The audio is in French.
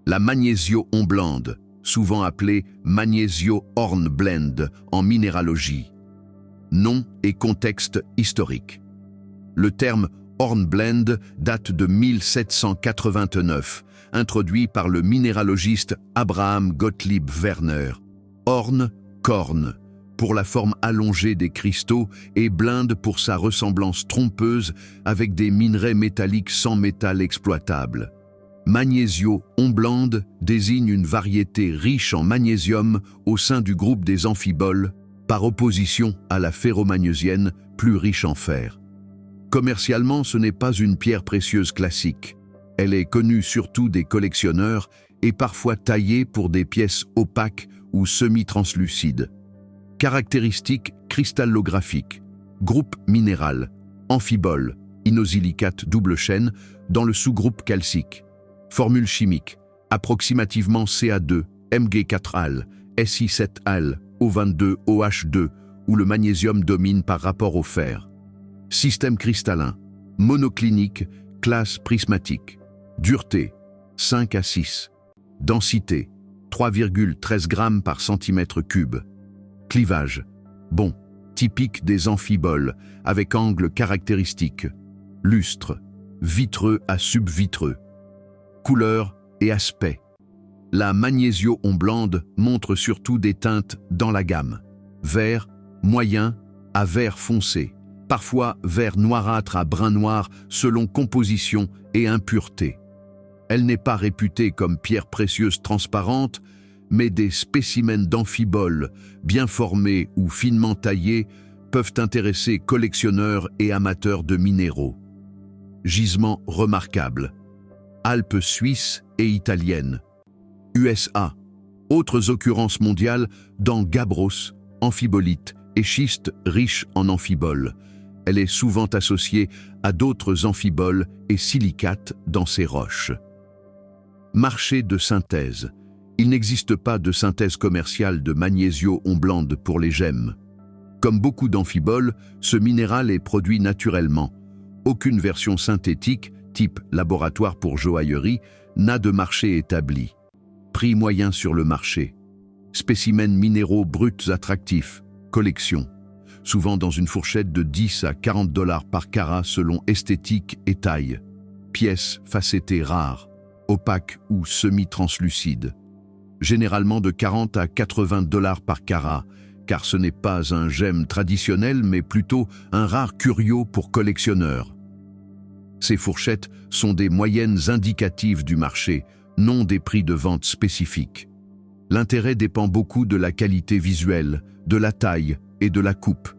La Magnesio Hornblende, souvent appelée Magnesio Hornblende en minéralogie. Nom et contexte historique. Le terme Hornblende date de 1789, introduit par le minéralogiste Abraham Gottlieb Werner. Horn, corne, pour la forme allongée des cristaux et blende pour sa ressemblance trompeuse avec des minerais métalliques sans métal exploitable. Magnesio Hornblende désigne une variété riche en magnésium au sein du groupe des amphiboles, par opposition à la ferromagnésienne, plus riche en fer. Commercialement, ce n'est pas une pierre précieuse classique. Elle est connue surtout des collectionneurs et parfois taillée pour des pièces opaques ou semi-translucides. Caractéristiques cristallographiques. Groupe minéral, amphibole, inosilicates double chaîne dans le sous-groupe calcique. Formule chimique, approximativement Ca2, Mg4-Al, Si7-Al, O22, OH2, où le magnésium domine par rapport au fer. Système cristallin, monoclinique, classe prismatique. Dureté, 5 à 6. Densité, 3,13 g par centimètre cube. Clivage, bon, typique des amphiboles, avec angle caractéristique. Lustre, vitreux à subvitreux. Couleur et aspect. La Magnesio Hornblende montre surtout des teintes dans la gamme. Vert, moyen à vert foncé. Parfois vert noirâtre à brun noir selon composition et impureté. Elle n'est pas réputée comme pierre précieuse transparente, mais des spécimens d'amphiboles, bien formés ou finement taillés, peuvent intéresser collectionneurs et amateurs de minéraux. Gisement remarquable. Alpes suisses et italiennes. USA. Autres occurrences mondiales dans gabbros, amphibolite et schiste riches en amphiboles. Elle est souvent associée à d'autres amphiboles et silicates dans ces roches. Marché de synthèse. Il n'existe pas de synthèse commerciale de Magnesio Hornblende pour les gemmes. Comme beaucoup d'amphiboles, ce minéral est produit naturellement. Aucune version synthétique, type laboratoire pour joaillerie, n'a de marché établi. Prix moyen sur le marché. Spécimens minéraux bruts attractifs. Collection. Souvent dans une fourchette de 10 à 40 $ par carat selon esthétique et taille. Pièces facettées rares, opaques ou semi-translucides. Généralement de 40 à 80 $ par carat, car ce n'est pas un gemme traditionnel mais plutôt un rare curio pour collectionneurs. Ces fourchettes sont des moyennes indicatives du marché, non des prix de vente spécifiques. L'intérêt dépend beaucoup de la qualité visuelle, de la taille et de la coupe.